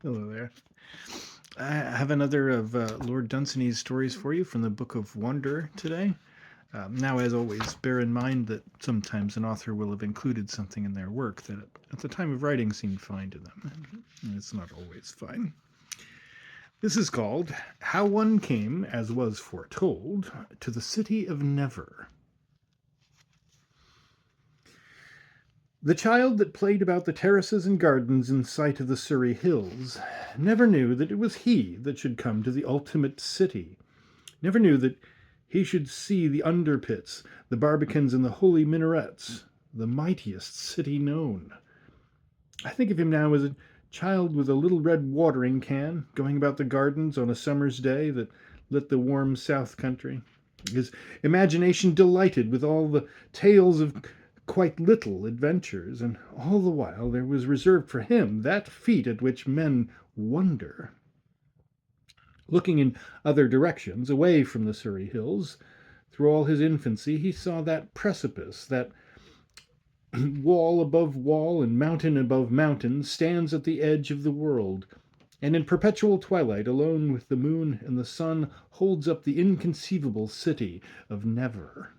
Hello there. I have another of Lord Dunsany's stories for you from the Book of Wonder today. Now, as always, bear in mind that sometimes an author will have included something in their work that at the time of writing seemed fine to them. And it's not always fine. This is called How One Came, as Was Foretold, to the City of Never. The child that played about the terraces and gardens in sight of the Surrey hills never knew that it was he that should come to the ultimate city, never knew that he should see the underpits, the barbicans and the holy minarets, the mightiest city known. I think of him now as a child with a little red watering can, going about the gardens on a summer's day that lit the warm south country. His imagination delighted with all the tales of quite little adventures, and all the while there was reserved for him that feat at which men wonder. Looking in other directions, away from the Surrey hills, through all his infancy, he saw that precipice, that wall above wall and mountain above mountain stands at the edge of the world, and in perpetual twilight, alone with the moon and the sun, holds up the inconceivable city of Never.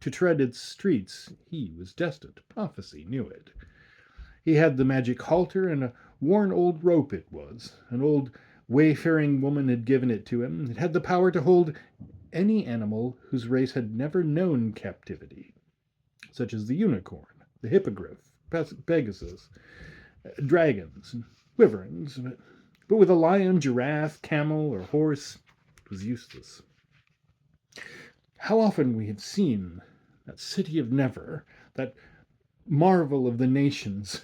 To tread its streets he was destined. Prophecy knew it. He had the magic halter, and a worn old rope it was. An old wayfaring woman had given it to him. It had the power to hold any animal whose race had never known captivity, such as the unicorn, the hippogriff, Pegasus, dragons, and wyverns. But with a lion, giraffe, camel, or horse, it was useless. How often we have seen that city of Never, that marvel of the nations,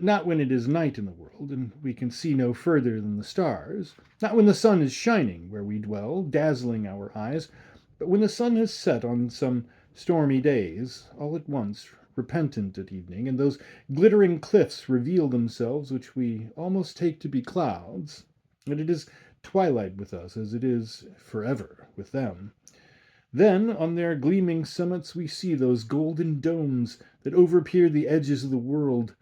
not when it is night in the world, and we can see no further than the stars, not when the sun is shining where we dwell, dazzling our eyes, but when the sun has set on some stormy days, all at once, repentant at evening, and those glittering cliffs reveal themselves which we almost take to be clouds, and it is twilight with us as it is forever with them. Then on their gleaming summits we see those golden domes that overpeer the edges of the world,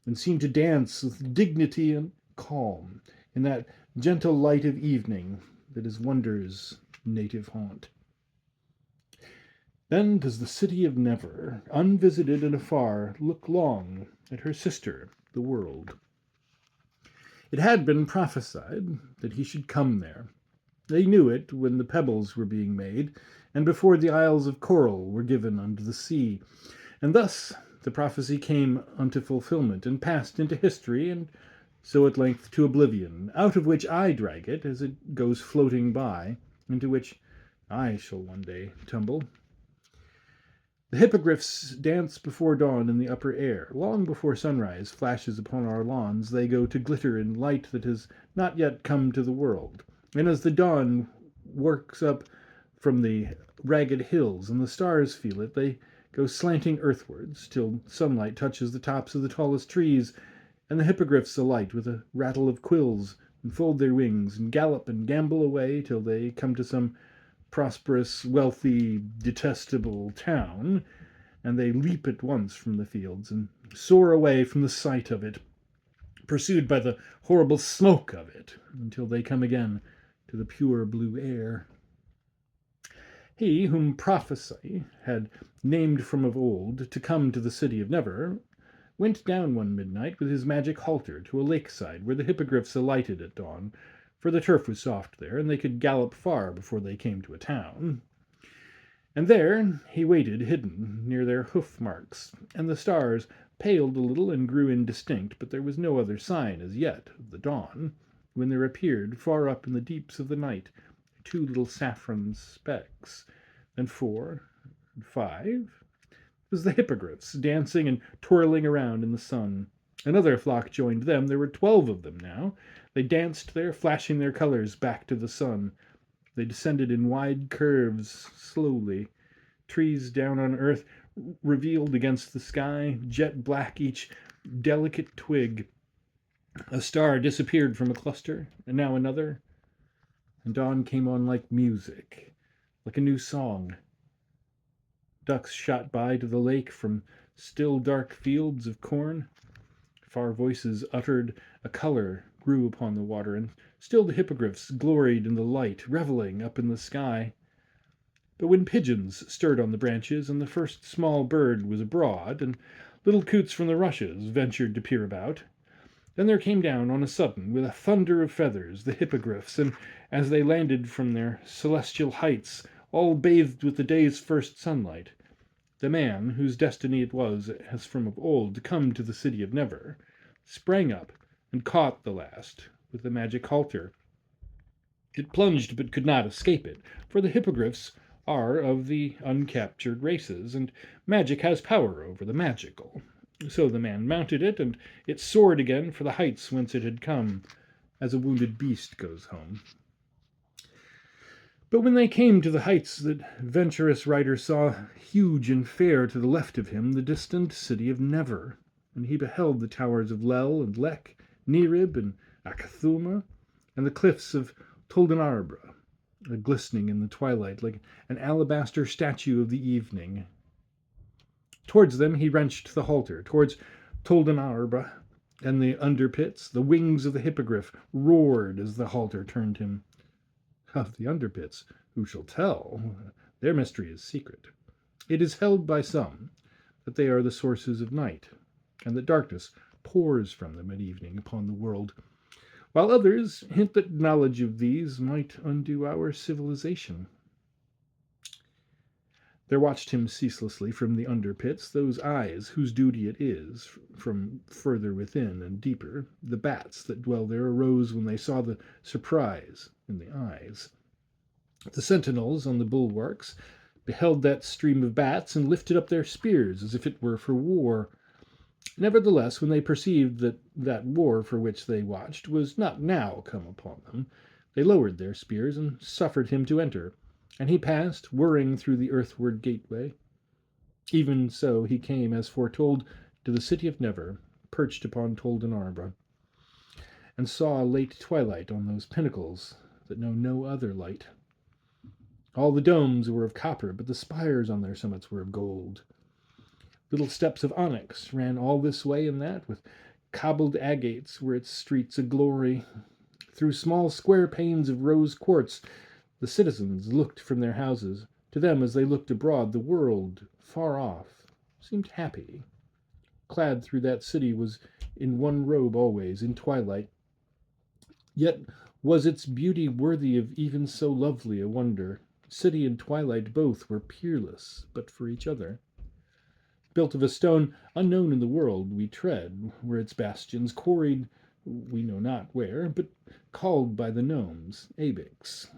and seem to dance with dignity and calm in that gentle light of evening that is wonder's native haunt. Then does the city of Never, unvisited and afar, look long at her sister, the world. It had been prophesied that he should come there. They knew it when the pebbles were being made, and before the isles of coral were given unto the sea. And thus the prophecy came unto fulfilment, and passed into history, and so at length to oblivion, out of which I drag it as it goes floating by, into which I shall one day tumble. The hippogriffs dance before dawn in the upper air. Long before sunrise flashes upon our lawns, they go to glitter in light that has not yet come to the world. And as the dawn works up from the ragged hills, and the stars feel it, they go slanting earthwards, till sunlight touches the tops of the tallest trees, and the hippogriffs alight with a rattle of quills, and fold their wings, and gallop and gambol away till they come to some prosperous, wealthy, detestable town, and they leap at once from the fields, and soar away from the sight of it, pursued by the horrible smoke of it, until they come again to the pure blue air. He whom prophecy had named from of old to come to the city of Never went down one midnight with his magic halter to a lakeside where the hippogriffs alighted at dawn, for the turf was soft there, and they could gallop far before they came to a town. And there he waited hidden near their hoof marks, and the stars paled a little and grew indistinct, but there was no other sign as yet of the dawn, when there appeared, far up in the deeps of the night, two little saffron specks, then four, and five. It was the hippogriffs, dancing and twirling around in the sun. Another flock joined them. There were 12 of them now. They danced there, flashing their colors back to the sun. They descended in wide curves, slowly. Trees down on earth revealed against the sky, jet black each delicate twig. A star disappeared from a cluster, and now another, and dawn came on like music, like a new song. Ducks shot by to the lake from still dark fields of corn. Far voices uttered, a colour grew upon the water, and still the hippogriffs gloried in the light, revelling up in the sky. But when pigeons stirred on the branches, and the first small bird was abroad, and little coots from the rushes ventured to peer about, then there came down on a sudden, with a thunder of feathers, the hippogriffs, and as they landed from their celestial heights, all bathed with the day's first sunlight, the man, whose destiny it was, as from of old, to come to the city of Never, sprang up and caught the last with the magic halter. It plunged but could not escape it, for the hippogriffs are of the uncaptured races, and magic has power over the magical. So the man mounted it, and it soared again for the heights whence it had come, as a wounded beast goes home. But when they came to the heights, that venturous rider saw, huge and fair to the left of him, the distant city of Never, and he beheld the towers of Lel and Lek, Nerib and Akathuma, and the cliffs of Toldenarbra, glistening in the twilight like an alabaster statue of the evening. Towards them he wrenched the halter, towards Toldenarbra and the underpits. The wings of the hippogriff roared as the halter turned him. Of the underpits, who shall tell? Their mystery is secret. It is held by some that they are the sources of night, and that darkness pours from them at evening upon the world, while others hint that knowledge of these might undo our civilization. There watched him ceaselessly from the underpits those eyes whose duty it is, from further within and deeper, the bats that dwell there arose when they saw the surprise in the eyes. The sentinels on the bulwarks beheld that stream of bats, and lifted up their spears as if it were for war. Nevertheless, when they perceived that that war for which they watched was not now come upon them, they lowered their spears and suffered him to enter, and he passed, whirring through the earthward gateway. Even so he came, as foretold, to the city of Never, perched upon Toldenarbra, and saw a late twilight on those pinnacles that know no other light. All the domes were of copper, but the spires on their summits were of gold. Little steps of onyx ran all this way and that, with cobbled agates were its streets of glory. Through small square panes of rose quartz the citizens looked from their houses. To them, as they looked abroad, the world, far off, seemed happy. Clad through that city was in one robe always, in twilight. Yet was its beauty worthy of even so lovely a wonder. City and twilight both were peerless, but for each other. Built of a stone unknown in the world we tread, were its bastions, quarried we know not where, but called by the gnomes abex.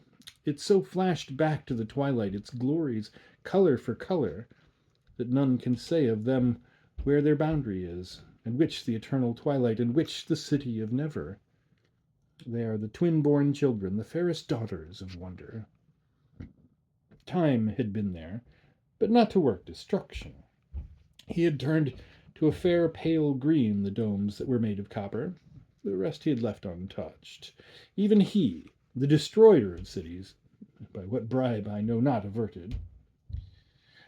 It so flashed back to the twilight its glories, colour for colour, that none can say of them where their boundary is, and which the eternal twilight, and which the city of Never. They are the twin-born children, the fairest daughters of wonder. Time had been there, but not to work destruction. He had turned to a fair pale green the domes that were made of copper. The rest he had left untouched. Even he, the destroyer of cities, by what bribe I know not, averted.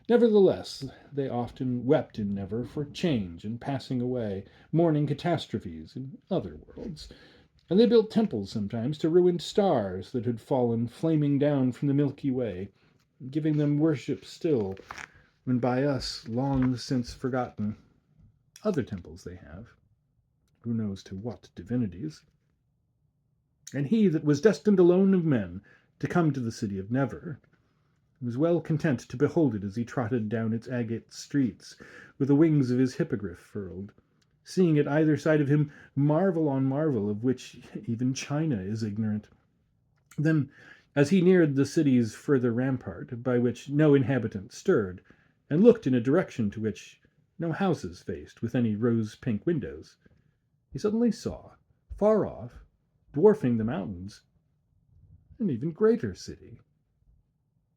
Nevertheless, they often wept in Never for change and passing away, mourning catastrophes in other worlds. And they built temples sometimes to ruined stars that had fallen flaming down from the Milky Way, giving them worship still, when by us long since forgotten. Other temples they have, who knows to what divinities. And he that was destined alone of men to come to the city of Never was well content to behold it as he trotted down its agate streets, with the wings of his hippogriff furled, seeing at either side of him marvel on marvel of which even China is ignorant. Then, as he neared the city's further rampart, by which no inhabitant stirred, and looked in a direction to which no houses faced with any rose-pink windows, he suddenly saw, far off, dwarfing the mountains, an even greater city.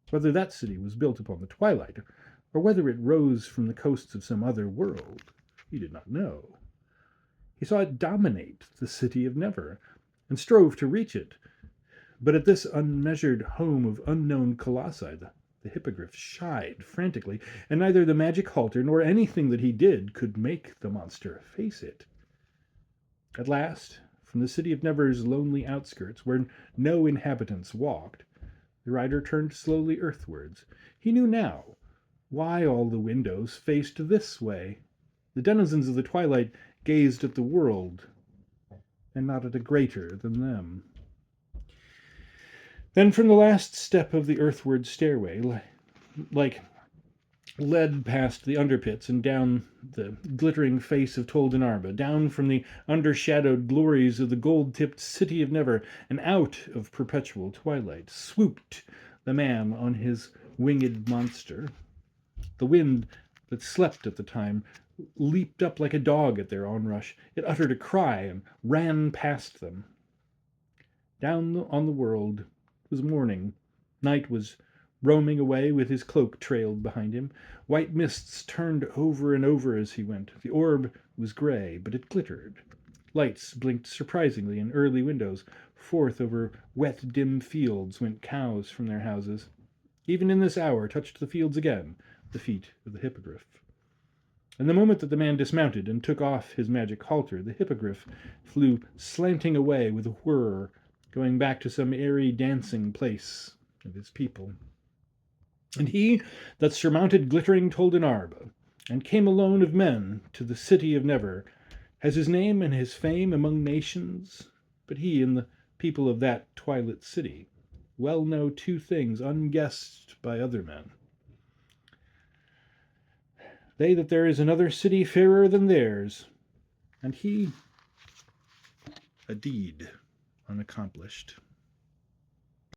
Whether that city was built upon the twilight, or whether it rose from the coasts of some other world, he did not know. He saw it dominate the city of Never, and strove to reach it. But at this unmeasured home of unknown colossi, the hippogriff shied frantically, and neither the magic halter nor anything that he did could make the monster face it. At last, from the city of Never's lonely outskirts, where no inhabitants walked, the rider turned slowly earthwards. He knew now why all the windows faced this way. The denizens of the twilight gazed at the world, and not at a greater than them. Then from the last step of the earthward stairway, like led past the underpits and down the glittering face of Toldenarba, down from the undershadowed glories of the gold-tipped city of Never, and out of perpetual twilight, swooped the man on his winged monster. The wind that slept at the time leaped up like a dog at their onrush. It uttered a cry and ran past them. Down on the world it was morning. Night was roaming away with his cloak trailed behind him. White mists turned over and over as he went. The orb was gray, but it glittered. Lights blinked surprisingly in early windows. Forth over wet, dim fields went cows from their houses. Even in this hour touched the fields again the feet of the hippogriff. And the moment that the man dismounted and took off his magic halter, the hippogriff flew slanting away with a whir, going back to some airy dancing place of his people. And he that surmounted glittering Toldenarba, and came alone of men to the city of Never, has his name and his fame among nations, but he and the people of that twilit city well know two things unguessed by other men. They that there is another city fairer than theirs, and he a deed unaccomplished.